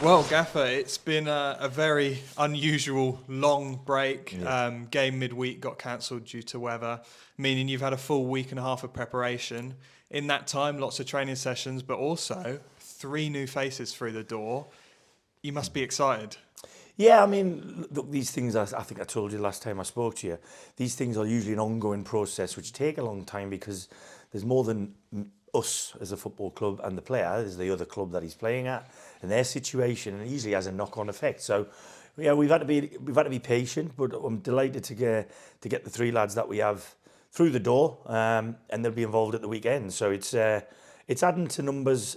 Well, Gaffer, it's been a very unusual long break. Yeah. Game midweek got cancelled due to weather, meaning you've had a full week and a half of preparation. In that time, lots of training sessions, but also three new faces through the door. You must be excited. Yeah, I mean, look, these things, I think I told you last time I spoke to you, these things are usually an ongoing process which take a long time because there's more than us as a football club and the player, there's the other club that he's playing at and their situation, and it usually has a knock-on effect. So, yeah, we've had to be patient, but I'm delighted to get the three lads that we have through the door, and they'll be involved at the weekend. So it's adding to numbers.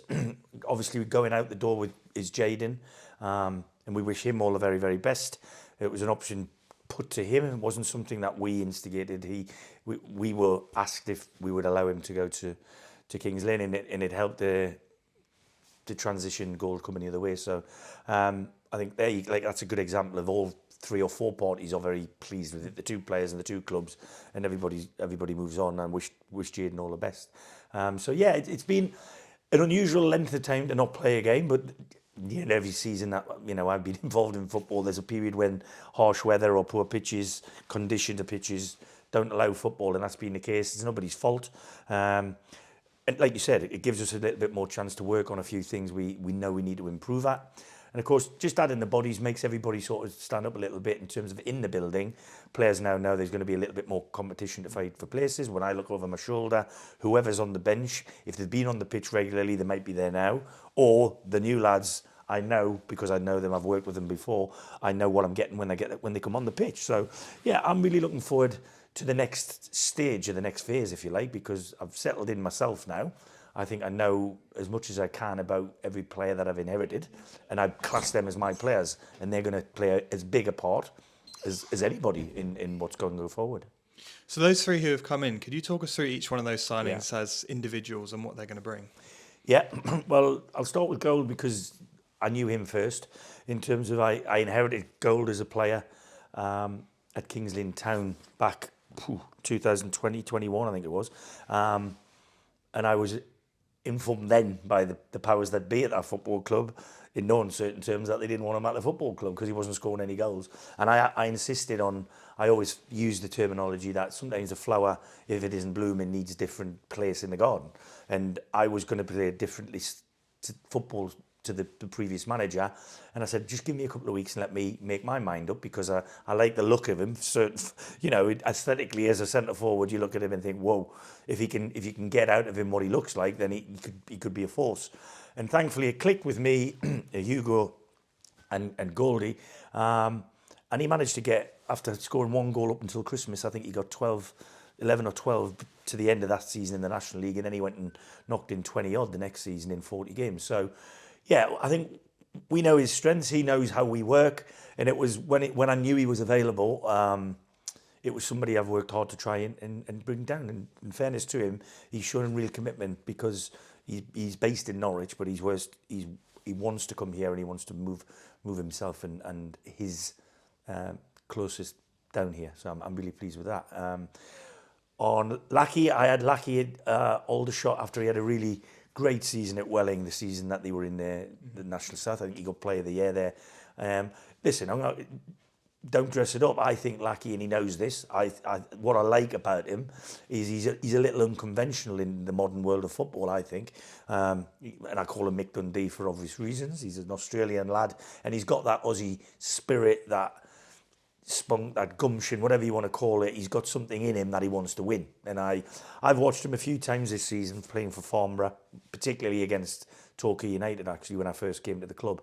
Obviously, going out the door with is Jaden. And we wish him all the very, very best. It was an option put to him. It wasn't something that we instigated. We were asked if we would allow him to go to Kings Lynn, and it helped the transition goal coming the other way. So I think that's a good example of all three or four parties are very pleased with it. The two players and the two clubs, and everybody moves on and wish Jaden all the best. So yeah, it's been an unusual length of time to not play a game, but every season that I've been involved in football, there's a period when harsh weather or poor pitches, condition to pitches don't allow football, and that's been the case. It's nobody's fault. And like you said, it gives us a little bit more chance to work on a few things we know we need to improve at. And of course, just adding the bodies makes everybody sort of stand up a little bit in terms of in the building. Players now know there's going to be a little bit more competition to fight for places. When I look over my shoulder, whoever's on the bench, if they've been on the pitch regularly, they might be there now. Or the new lads, I know because I know them, I've worked with them before. I know what I'm getting when they come on the pitch. So yeah, I'm really looking forward to the next stage or the next phase, if you like, because I've settled in myself now. I think I know as much as I can about every player that I've inherited, and I class them as my players, and they're going to play as big a part as anybody in what's going to go forward. So those three who have come in, could you talk us through each one of those Yeah. signings as individuals and what they're going to bring? Yeah, well, I'll start with Gold because I knew him first. In terms of I inherited Gold as a player at Kings Lynn Town back 2020-21, I think it was. And I was informed then by the powers that be at that football club in no uncertain terms that they didn't want him at the football club because he wasn't scoring any goals. And I insisted on, I always use the terminology that sometimes a flower, if it isn't blooming, needs a different place in the garden. And I was going to play differently to football to the previous manager, and I said, just give me a couple of weeks and let me make my mind up because I like the look of him. Certain, aesthetically as a centre forward, you look at him and think, whoa, if you can get out of him what he looks like, then he could be a force. And thankfully, it clicked with me, Hugo, and Goldie, and he managed to get, after scoring one goal up until Christmas, I think he got 11 or 12 to the end of that season in the National League, and then he went and knocked in 20 odd the next season in 40 games. So yeah, I think we know his strengths. He knows how we work, and it was when I knew he was available. It was somebody I've worked hard to try and bring down. And in fairness to him, he's shown real commitment because he's based in Norwich, but he wants to come here and he wants to move himself and his closest down here. So I'm really pleased with that. On Lackey, I had Lackey Aldershot after he had a really great season at Welling, the season that they were in the National South. I think he got Player of the Year there. Listen, don't dress it up. I think Lackey, and he knows this. What I like about him is he's a little unconventional in the modern world of football, I think. And I call him Mick Dundee for obvious reasons. He's an Australian lad, and he's got that Aussie spirit, that spunk, that gumption, whatever you want to call it. He's got something in him that he wants to win. And I've watched him a few times this season playing for Farnborough, particularly against Torquay United, actually, when I first came to the club.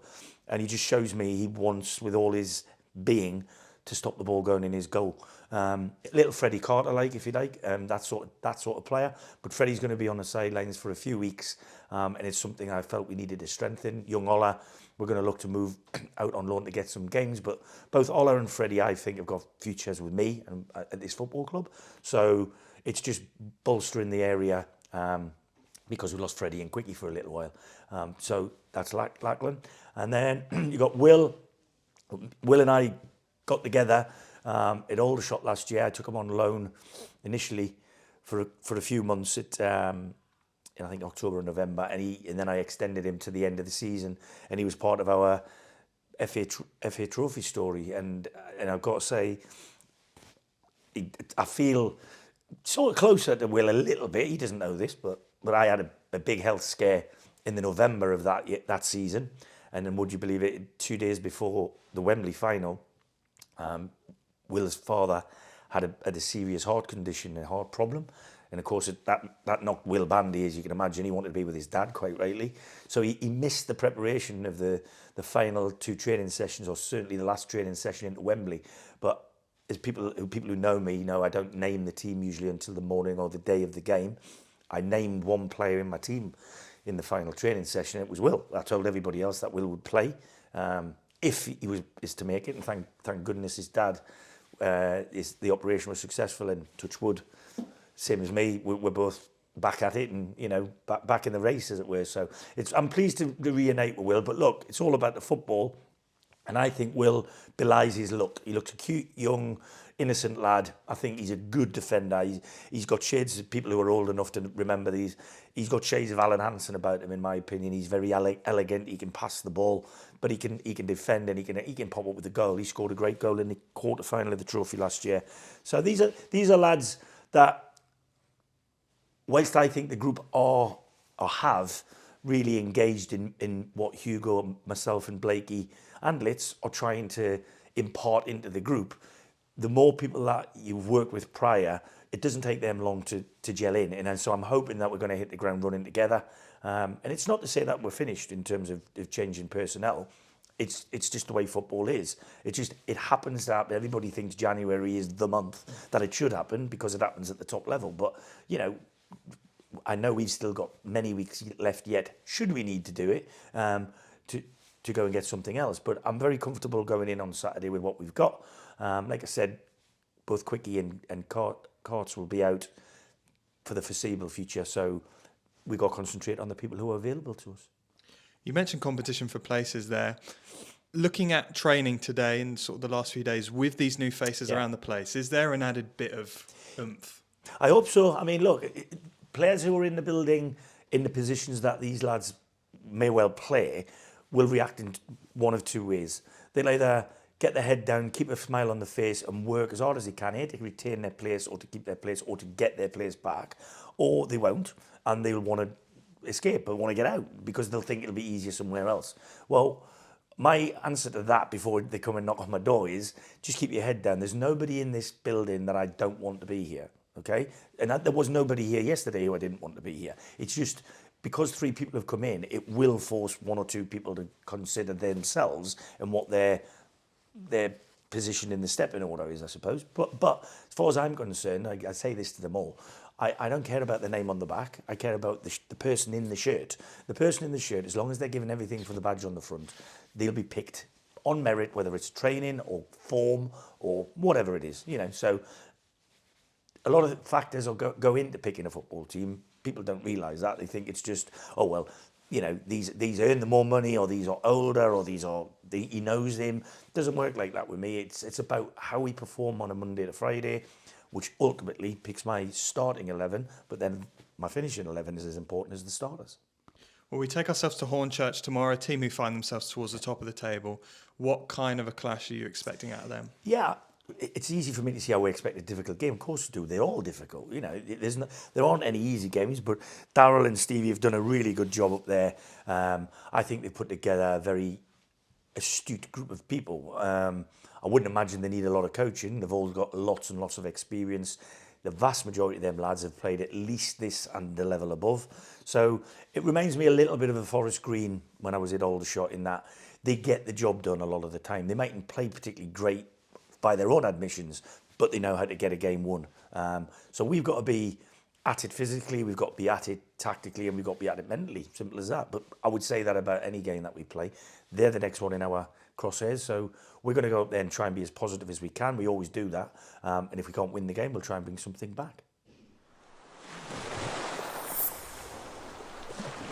And he just shows me he wants, with all his being, to stop the ball going in his goal. Little Freddie Carter, like, if you like, that sort of player. But Freddie's going to be on the sidelines for a few weeks, and it's something I felt we needed to strengthen. Young Ola, we're going to look to move out on loan to get some games, but both Ola and Freddie, I think, have got futures with me and at this football club. So it's just bolstering the area because we lost Freddie and Quickie for a little while. So that's Lackland. And then you got Will. Will and I got together at Aldershot last year. I took him on loan initially for a few months in I think October and November, and then I extended him to the end of the season, and he was part of our FA Trophy story. And I've got to say, I feel sort of closer to Will a little bit. He doesn't know this, but I had a big health scare in the November of that season, and then would you believe it, 2 days before the Wembley final, Will's father had a serious heart condition, a heart problem. And of course, that knocked Will bandy, as you can imagine. He wanted to be with his dad, quite rightly. So he missed the preparation of the final 2 training sessions, or certainly the last training session into Wembley. But as people who know me know, I don't name the team usually until the morning or the day of the game. I named one player in my team in the final training session. It was Will. I told everybody else that Will would play if he is to make it. And thank goodness his dad, the operation was successful, and touch wood, same as me, we're both back at it, and back in the race, as it were. So I'm pleased to reunite with Will. But look, it's all about the football, and I think Will belies his look. He looks a cute, young, innocent lad. I think he's a good defender. He's got shades of people who are old enough to remember these. He's got shades of Alan Hansen about him, in my opinion. He's very elegant. He can pass the ball, but he can defend, and he can pop up with a goal. He scored a great goal in the quarter-final of the trophy last year. So these are lads that, whilst I think the group are or have really engaged in what Hugo, myself and Blakey and Litz are trying to impart into the group, the more people that you've worked with prior, it doesn't take them long to gel in. And so I'm hoping that we're going to hit the ground running together. And it's not to say that we're finished in terms of changing personnel. It's just the way football is. It happens that everybody thinks January is the month that it should happen because it happens at the top level. But, I know we've still got many weeks left yet, should we need to do it, to go and get something else. But I'm very comfortable going in on Saturday with what we've got. Like I said, both Quickie and Carts will be out for the foreseeable future. So we've got to concentrate on the people who are available to us. You mentioned competition for places there. Looking at training today and sort of the last few days with these new faces around the place, is there an added bit of oomph? I hope so. I mean, look, players who are in the building in the positions that these lads may well play will react in one of two ways. They'll either get their head down, keep a smile on the face, and work as hard as they can here to retain their place or to keep their place or to get their place back, or they won't, and they'll want to escape or want to get out because they'll think it'll be easier somewhere else. Well, my answer to that before they come and knock on my door is just keep your head down. There's nobody in this building that I don't want to be here. Okay, and there was nobody here yesterday who I didn't want to be here. It's just because 3 people have come in, it will force 1 or 2 people to consider themselves and what their position in the stepping order is, I suppose. But as far as I'm concerned, I say this to them all. I don't care about the name on the back. I care about the person in the shirt. The person in the shirt, as long as they're given everything for the badge on the front, they'll be picked on merit, whether it's training or form or whatever it is. So a lot of factors will go into picking a football team. People don't realise that. They think it's just, these earn the more money, or these are older, or he knows them. It doesn't work like that with me. It's about how we perform on a Monday to Friday, which ultimately picks my starting 11, but then my finishing 11 is as important as the starters. Well, we take ourselves to Hornchurch tomorrow, a team who find themselves towards the top of the table. What kind of a clash are you expecting out of them? Yeah, it's easy for me to see how we expect a difficult game. Of course we do. They're all difficult. There aren't any easy games, but Darryl and Stevie have done a really good job up there. I think they've put together a very astute group of people. I wouldn't imagine they need a lot of coaching. They've all got lots and lots of experience. The vast majority of them lads have played at least this and the level above. So it reminds me a little bit of a Forest Green when I was at Aldershot, in that they get the job done a lot of the time. They mightn't play particularly great by their own admissions, but they know how to get a game won. So we've got to be at it physically, we've got to be at it tactically, and we've got to be at it mentally. Simple as that. But I would say that about any game that we play. They're the next one in our crosshairs, so we're going to go up there and try and be as positive as we can. We always do that. And if we can't win the game, we'll try and bring something back.